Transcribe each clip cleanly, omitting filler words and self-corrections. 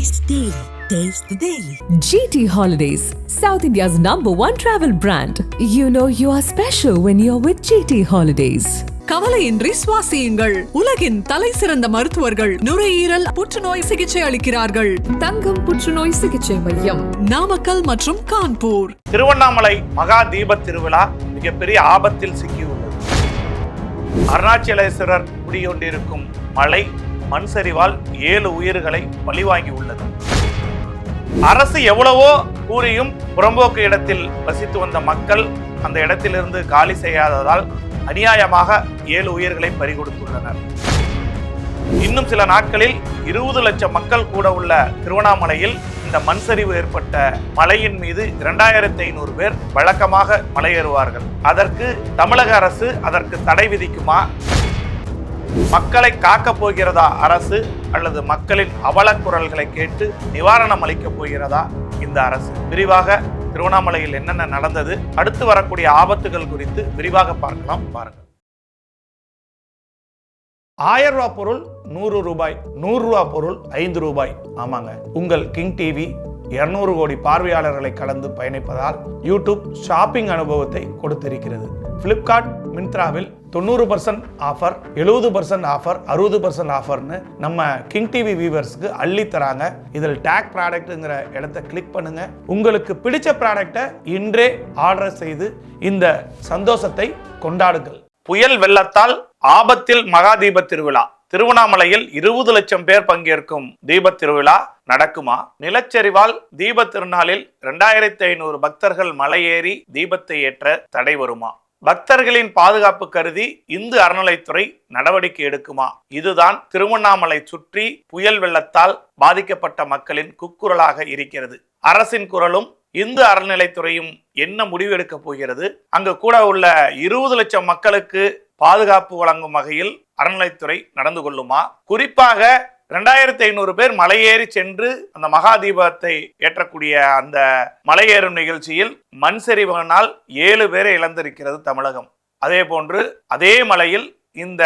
Taste Daily. Taste the Daily. GT Holidays, South India's #1 travel brand. You know you are special when you're with GT Holidays. கவலையின்றி சுவாசியுங்கள். உலகின் தலை சிறந்த மருத்துவர்கள் நுரையீரல் புற்றுநோய் சிகிச்சை அளிக்கிறார்கள். தங்கம் புற்றுநோய் சிகிச்சை மையம், நாமக்கல் மற்றும் கான்பூர். திருவண்ணாமலை மகா தீப திருவிழா மிகப்பெரிய ஆபத்தில் சிக்கியுள்ளது. அருணாச்சலேஸ்வரர் குடியொண்டிருக்கும் மலை மண் சரிவால் 7 உயிர்களை பழிவாங்கி உள்ளது. அரசு எவ்வளவோ கூறியும் புறம்போக்கு இடத்தில் வசித்து வந்த மக்கள் அந்த இடத்திலிருந்து காலி செய்யாததால் அநியாயமாக 7 உயிர்களை பறிகொடுத்துள்ளனர். இன்னும் சில நாட்களில் 20 லட்சம் மக்கள் கூட உள்ள திருவண்ணாமலையில் இந்த மண் சரிவு ஏற்பட்ட மலையின் மீது 2500 பேர் வழக்கமாக மலையேறுவார்கள். அதற்கு தமிழக அரசு அதற்கு தடை விதிக்குமா? மக்களை காக்க போகிறதா அரசு, அல்லது மக்களின் அவலக்குரல்களை கேட்டு நிவாரணம் அளிக்கப் போகிறதா இந்த அரசு? விரிவாக திருவண்ணாமலையில் என்னென்ன நடந்தது, அடுத்து வரக்கூடிய ஆபத்துகள் குறித்து விரிவாக பார்க்கலாம். பாருங்கள். 1000 ரூபாய் பொருள் 100 ரூபாய், 100 ரூபாய் பொருள் 5 ரூபாய். ஆமாங்க, உங்கள் கிங் டிவி 200 கோடி பார்வையாளர்களை கடந்து பயணிப்பதால் யூடியூப் ஷாப்பிங் அனுபவத்தை கொடுத்திருக்கிறது. பிளிப்கார்ட், மிந்த்ராவில் 90% ஆஃபர், 70% ஆஃபர், 60% ஆஃபர்னு நம்ம கிங் டிவி வியூவர்ஸ்க்கு அள்ளி தராங்க. இதில் டேக் ப்ராடக்ட்ங்கிற இடத்தை கிளிக் பண்ணுங்க. உங்களுக்கு பிடிச்ச ப்ராடக்டை இன்றே ஆர்டர் செய்து இந்த சந்தோஷத்தை கொண்டாடுங்கள். புயல் வெள்ளத்தால் ஆபத்தில் மகா தீப திருவிழா. திருவண்ணாமலையில் 20 லட்சம் பேர் பங்கேற்கும் தீப திருவிழா நடக்குமா? நிலச்சரிவால் தீப திருநாளில் 2500 பக்தர்கள் மலையேறி தீபத்தை ஏற்ற தடை வருமா? பக்தர்களின் பாதுகாப்பு கருதி இந்து அறநிலைத்துறை நடவடிக்கை எடுக்குமா? இதுதான் திருவண்ணாமலை சுற்றி புயல் வெள்ளத்தால் பாதிக்கப்பட்ட மக்களின் குக்குரலாக இருக்கிறது. அரசின் குரலும் இந்து அறநிலைத்துறையும் என்ன முடிவு எடுக்க போகிறது? அங்கு கூட உள்ள 20 லட்சம் மக்களுக்கு பாதுகாப்பு வழங்கும் வகையில் அறநிலைத்துறை நடந்து கொள்ளுமா? குறிப்பாக 2500 பேர் மலையேறி சென்று அந்த மகா தீபத்தை ஏற்றக்கூடிய அந்த மலையேறும் நிகழ்ச்சியில் மண் சரிவினால் 7 பேரை இழந்திருக்கிறது தமிழகம். அதே போன்று அதே மலையில் இந்த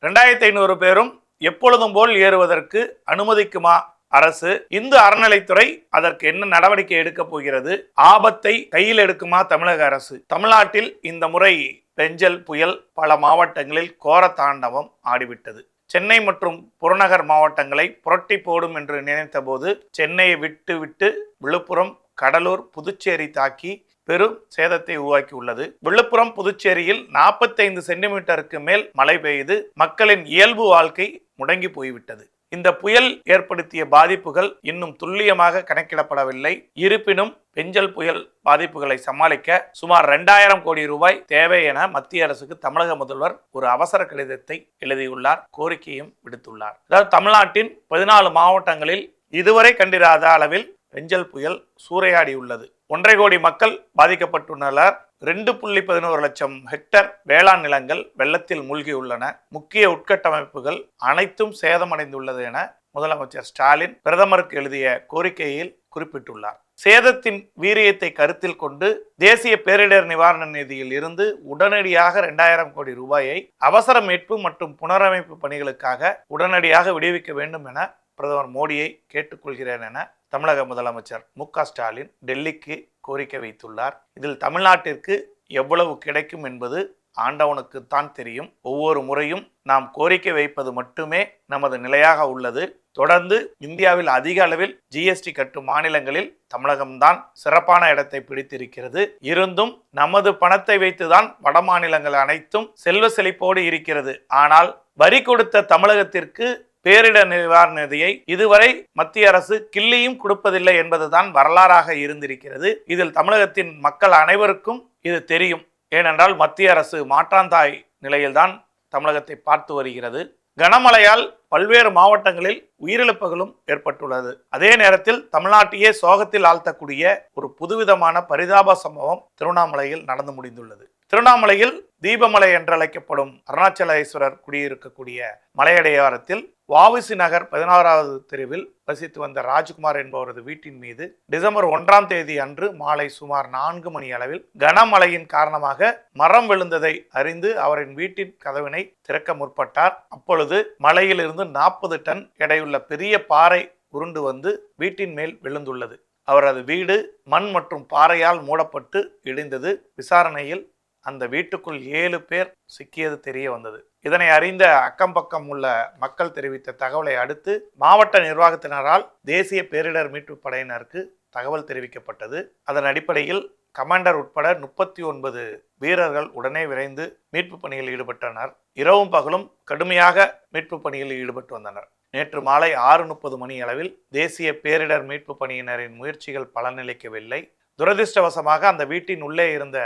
2500 பேரும் எப்பொழுதும் போல் ஏறுவதற்கு அனுமதிக்குமா அரசு? இந்து அறநிலைத்துறை அதற்கு என்ன நடவடிக்கை எடுக்க போகிறது? ஆபத்தை கையில் எடுக்குமா தமிழக அரசு? தமிழ்நாட்டில் இந்த முறை பெஞ்சல் புயல் பல மாவட்டங்களில் கோர தாண்டவம் ஆடிவிட்டது. சென்னை மற்றும் புறநகர் மாவட்டங்களை புரட்டி போடும் என்று நினைத்த போது சென்னையை விட்டு விழுப்புரம், கடலூர், புதுச்சேரி தாக்கி பெரும் சேதத்தை உருவாக்கி உள்ளது. விழுப்புரம், புதுச்சேரியில் 45 சென்டிமீட்டருக்கு மேல் மழை பெய்து மக்களின் இயல்பு வாழ்க்கை முடங்கி போய்விட்டது. இந்த புயல் ஏற்படுத்திய பாதிப்புகள் இன்னும் துல்லியமாக கணக்கிடப்படவில்லை. இருப்பினும் பெஞ்சல் புயல் பாதிப்புகளை சமாளிக்க சுமார் 2000 கோடி ரூபாய் தேவை என மத்திய அரசுக்கு தமிழக முதல்வர் ஒரு அவசர கடிதத்தை எழுதியுள்ளார், கோரிக்கையும் விடுத்துள்ளார். அதாவது தமிழ்நாட்டின் 14 மாவட்டங்களில் இதுவரை கண்டிராத அளவில் பெஞ்சல் புயல் சூறையாடியுள்ளது. 1.5 கோடி மக்கள் பாதிக்கப்பட்டுள்ளனர். 2.11 லட்சம் ஹெக்டர் வேளாண் நிலங்கள் வெள்ளத்தில் மூழ்கியுள்ளன. முக்கிய உட்கட்டமைப்புகள் அனைத்தும் சேதமடைந்துள்ளது என முதலமைச்சர் ஸ்டாலின் பிரதமருக்கு எழுதிய கோரிக்கையில் குறிப்பிட்டுள்ளார். சேதத்தின் வீரியத்தை கருத்தில் கொண்டு தேசிய பேரிடர் நிவாரண நிதியில் இருந்து உடனடியாக 2000 கோடி ரூபாயை அவசர மீட்பு மற்றும் புனரமைப்பு பணிகளுக்காக உடனடியாக விடுவிக்க வேண்டும் என பிரதமர் மோடியை கேட்டுக்கொள்கிறேன் என தமிழக முதலமைச்சர் மு.க. ஸ்டாலின் டெல்லிக்கு கோரிக்கை வைத்துள்ளார். இதில் தமிழ்நாட்டிற்கு எவ்வளவு கிடைக்கும் என்பது ஆண்டவனுக்குத்தான் தெரியும். ஒவ்வொரு முறையும் நாம் கோரிக்கை வைப்பது மட்டுமே நமது நிலையாக உள்ளது. தொடர்ந்து இந்தியாவில் அதிக அளவில் ஜிஎஸ்டி கட்டும் மாநிலங்களில் தமிழகம்தான் சிறப்பான இடத்தை பிடித்திருக்கிறது. இருந்தும் நமது பணத்தை வைத்துதான் வட மாநிலங்கள் அனைத்தும் செல்வ செழிப்போடு இருக்கிறது. ஆனால் வரி கொடுத்த தமிழகத்திற்கு பேரிடர் நிவாரண நிதியை இதுவரை மத்திய அரசு கிள்ளியும் கொடுப்பதில்லை என்பதுதான் வரலாறாக இருந்திருக்கிறது. இதில் தமிழகத்தின் மக்கள் அனைவருக்கும் இது தெரியும். ஏனென்றால் மத்திய அரசு மாற்றாந்தாய் நிலையில்தான் தமிழகத்தை பார்த்து வருகிறது. கனமழையால் பல்வேறு மாவட்டங்களில் உயிரிழப்புகளும் ஏற்பட்டுள்ளது. அதே நேரத்தில் தமிழ்நாட்டையே சோகத்தில் ஆழ்த்தக்கூடிய ஒரு புதுவிதமான பரிதாப சம்பவம் திருவண்ணாமலையில் நடந்து முடிந்துள்ளது. திருவண்ணாமலையில் தீபமலை என்றழைக்கப்படும் அருணாச்சலேஸ்வரர் குடியிருக்கக்கூடிய மலையடையாரத்தில் வ.உ.சி. நகர் 16வது தெருவில் வசித்து வந்த ராஜ்குமார் என்பவரது வீட்டின் மீது டிசம்பர் 1ஆம் தேதி அன்று மாலை சுமார் 4 மணி அளவில் கனமழையின் காரணமாக மரம் விழுந்ததை அறிந்து அவரின் வீட்டின் கதவினை திறக்க முற்பட்டார். அப்பொழுது மலையிலிருந்து 40 டன் எடையுள்ள பெரிய பாறை உருண்டு வந்து வீட்டின் மேல் விழுந்துள்ளது. அவரது வீடு மண் மற்றும் பாறையால் மூடப்பட்டு இடிந்தது. விசாரணையில் அந்த வீட்டுக்குள் 7 பேர் சிக்கியது தெரிய வந்தது. இதனை அறிந்த அக்கம் பக்கம் உள்ள மக்கள் தெரிவித்த தகவலை அடுத்து மாவட்ட நிர்வாகத்தினரால் தேசிய பேரிடர் மீட்பு படையினருக்கு தகவல் தெரிவிக்கப்பட்டது. அதன் அடிப்படையில் கமாண்டர் உட்பட 39 வீரர்கள் உடனே விரைந்து மீட்பு பணியில் ஈடுபட்டனர். இரவும் பகலும் கடுமையாக மீட்பு பணியில் ஈடுபட்டு வந்தனர். நேற்று மாலை 6:30 மணி அளவில் தேசிய பேரிடர் மீட்பு பணியினரின் முயற்சிகள் பலனளிக்கவில்லை. துரதிருஷ்டவசமாக அந்த வீட்டின் உள்ளே இருந்த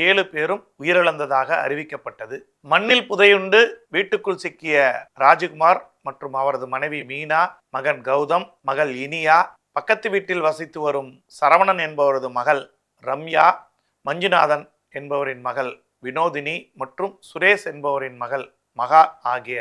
7 பேரும் உயிரிழந்ததாக அறிவிக்கப்பட்டது. மண்ணில் புதையுண்டு வீட்டுக்குள் சிக்கிய ராஜ்குமார் மற்றும் அவரது மனைவி மீனா, மகன் கௌதம், மகள் இனியா, பக்கத்து வீட்டில் வசித்து வரும் சரவணன் என்பவரது மகள் ரம்யா, மஞ்சுநாதன் என்பவரின் மகள் வினோதினி மற்றும் சுரேஷ் என்பவரின் மகள் மகா ஆகிய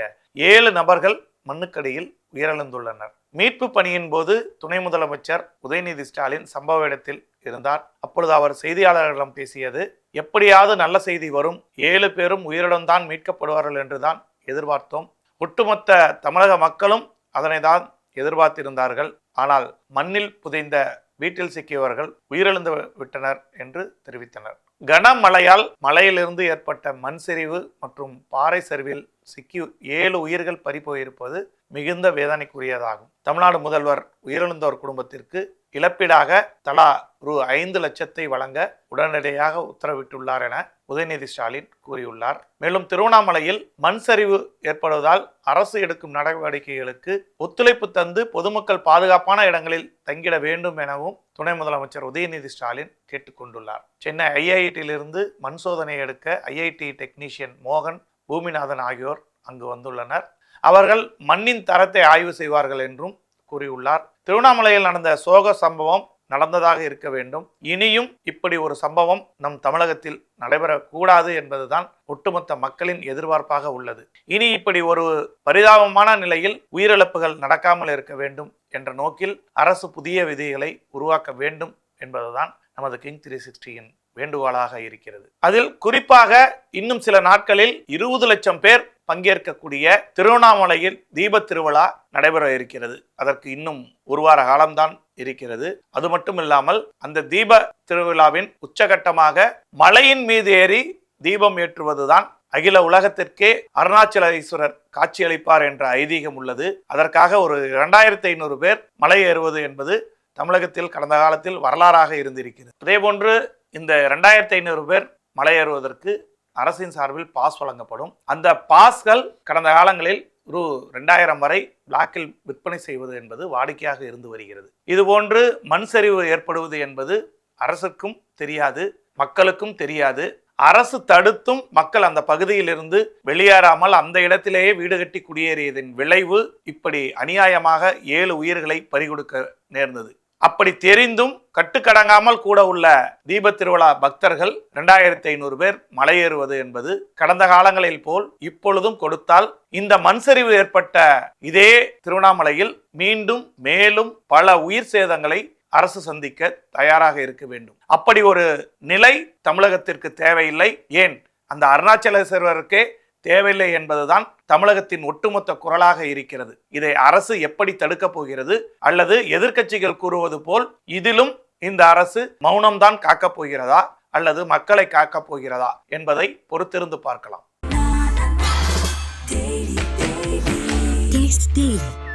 7 நபர்கள் மண்ணுக்கடியில் உயிரிழந்துள்ளனர். மீட்பு பணியின் போது துணை முதலமைச்சர் உதயநிதி ஸ்டாலின் சம்பவ இடத்தில் இருந்தார். அப்பொழுது அவர் செய்தியாளர்களிடம் பேசியது, எப்படியாவது நல்ல செய்தி வரும், 7 பேரும் உயிருடன் தான் மீட்கப்படுவார்கள் என்றுதான் எதிர்பார்த்தோம். ஒட்டுமொத்த தமிழக மக்களும் அதனை தான் எதிர்பார்த்திருந்தார்கள். ஆனால் மண்ணில் புதைந்த வீட்டில் சிக்கியவர்கள் உயிரிழந்து விட்டனர் என்று தெரிவித்தனர். கனமழையால் மலையிலிருந்து ஏற்பட்ட மண் சரிவு மற்றும் பாறை சரிவில் சிக்கி 7 உயிர்கள் பறிபோயிருப்பது மிகுந்த வேதனைக்குரியதாகும். தமிழ்நாடு முதல்வர் உயிரிழந்தோர் குடும்பத்திற்கு இழப்பீடாக தலா ரூ.5 லட்சத்தை வழங்க உடனடியாக உத்தரவிட்டுள்ளார் என உதயநிதி ஸ்டாலின் கூறியுள்ளார். மேலும் திருவண்ணாமலையில் மண் சரிவு ஏற்படுவதால் அரசு எடுக்கும் நடவடிக்கைகளுக்கு ஒத்துழைப்பு தந்து பொதுமக்கள் பாதுகாப்பான இடங்களில் தங்கிட வேண்டும் எனவும் துணை முதலமைச்சர் உதயநிதி ஸ்டாலின் கேட்டுக்கொண்டுள்ளார். சென்னை ஐஐடியிலிருந்து மண் சோதனை எடுக்க ஐஐடி டெக்னீஷியன் மோகன், பூமிநாதன் ஆகியோர் அங்கு வந்துள்ளனர். அவர்கள் மண்ணின் தரத்தை ஆய்வு செய்வார்கள் என்றும் கூறியுள்ளார். திருவண்ணாமலையில் நடந்த சோக சம்பவம் நடந்ததாக இருக்க வேண்டும். இனியும் இப்படி ஒரு சம்பவம் நம் தமிழகத்தில் நடைபெறக்கூடாது என்பதுதான் ஒட்டுமொத்த மக்களின் எதிர்பார்ப்பாக உள்ளது. இனி இப்படி ஒரு பரிதாபமான நிலையில் உயிரிழப்புகள் நடக்காமல் இருக்க வேண்டும் என்ற நோக்கில் அரசு புதிய விதிகளை உருவாக்க வேண்டும் என்பதுதான் நமது கிங் 360 வேண்டுகோளாக இருக்கிறது. அதில் குறிப்பாக இன்னும் சில நாட்களில் 20 லட்சம் பேர் பங்கேற்கக்கூடிய திருவண்ணாமலையில் தீப திருவிழா நடைபெற இருக்கிறது. அதற்கு இன்னும் 1 வார காலம்தான் இருக்கிறது. அது மட்டும் இல்லாமல் அந்த தீப திருவிழாவின் உச்சகட்டமாக மலையின் மீது ஏறி தீபம் ஏற்றுவதுதான் அகில உலகத்திற்கே அருணாச்சலேஸ்வரர் காட்சியளிப்பார் என்ற ஐதீகம் உள்ளது. அதற்காக ஒரு 2500 பேர் மலை ஏறுவது என்பது தமிழகத்தில் கடந்த காலத்தில் வரலாறாக இருந்திருக்கிறது. அதே போன்று இந்த 2500 பேர் மலை ஏறுவதற்கு அரசின் சார்பில் பாஸ் வழங்கப்படும். அந்த பாஸ்கள் கடந்த காலங்களில் ரூ.2000 வரை பிளாக்கில் விற்பனை செய்வது என்பது வாடிக்கையாக இருந்து வருகிறது. இதுபோன்று மண் சரிவு ஏற்படுவது என்பது அரசுக்கும் தெரியாது, மக்களுக்கும் தெரியாது. அரசு தடுத்தும் மக்கள் அந்த பகுதியிலிருந்து வெளியேறாமல் அந்த இடத்திலேயே வீடு கட்டி குடியேறியதன் விளைவு இப்படி அநியாயமாக 7 உயிர்களை பறிகொடுக்க நேர்ந்தது. அப்படி தெரிந்தும் கட்டுக்கடங்காமல் கூட உள்ள தீப திருவிழா பக்தர்கள் 2500 பேர் மலையேறுவது என்பது கடந்த காலங்களில் போல் இப்பொழுதும் கொடுத்தால் இந்த மண் சரிவு ஏற்பட்ட இதே திருவண்ணாமலையில் மீண்டும் மேலும் பல உயிர் சேதங்களை அரசு சந்திக்க தயாராக இருக்க வேண்டும். அப்படி ஒரு நிலை தமிழகத்திற்கு தேவையில்லை. ஏன் அந்த அருணாச்சலேஸ்வரருக்கே தேவையில்லை என்பதுதான் தமிழகத்தின் ஒட்டுமொத்த குரலாக இருக்கிறது. இதை அரசு எப்படி தடுக்கப் போகிறது, அல்லது எதிர்க்கட்சிகள் கூறுவது போல் இதிலும் இந்த அரசு மௌனம்தான் காக்கப் போகிறதா அல்லது மக்களை காக்கப் போகிறதா என்பதை பொறுத்திருந்து பார்க்கலாம்.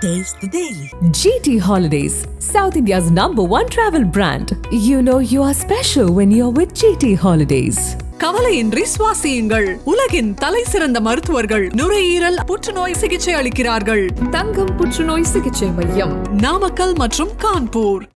Taste the Daily. GT Holidays, South India's #1 travel brand. You know you are special when you're with GT Holidays. கவலையின்றி சுவாசியுங்கள். உலகின் தலை சிறந்த மருத்துவர்கள் நுரையீரல் புற்றுநோய் சிகிச்சை அளிக்கிறார்கள். தங்கம் புற்றுநோய் சிகிச்சை மையம், நாமக்கல் மற்றும் கான்பூர்.